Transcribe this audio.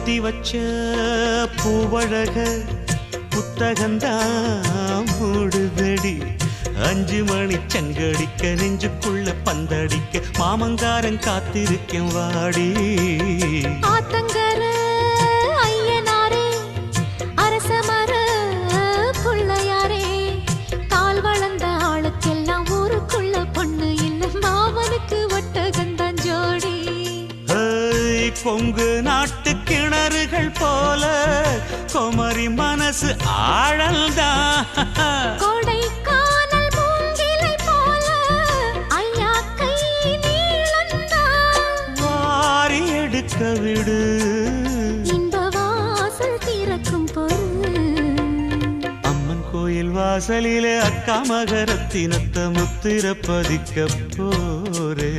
கட்டி வச்ச பூவழக புத்தகந்தான் மூடுதடி 5 மணி சங்கடிக்க நெஞ்சுக்குள்ள பந்தடிக்க மாமங்காரன் காத்திருக்கேன் வாடி ஆத்தங்கர ஐயனாரே அரசமர புள்ளையாரே கால் வளர்ந்த ஆளுக்கெல்லாம் ஊருக்குள்ள பொண்ணு இல்ல மாமனுக்கு ஒட்டகந்தான் ஜோடி கொங்கு நாட்டு கிணறுகள் போல குமரி மனசு ஆழல்தான் கொடைக்கானல் மூங்கிலை போல ஐயா கை நீளந்தான் வாரி எடுக்க விடு இன்ப வாசல் திறக்கும் பொருள் அம்மன் கோயில் வாசலிலே அக்கா மகரத்தினத்த முத்திர பதிக்க போரே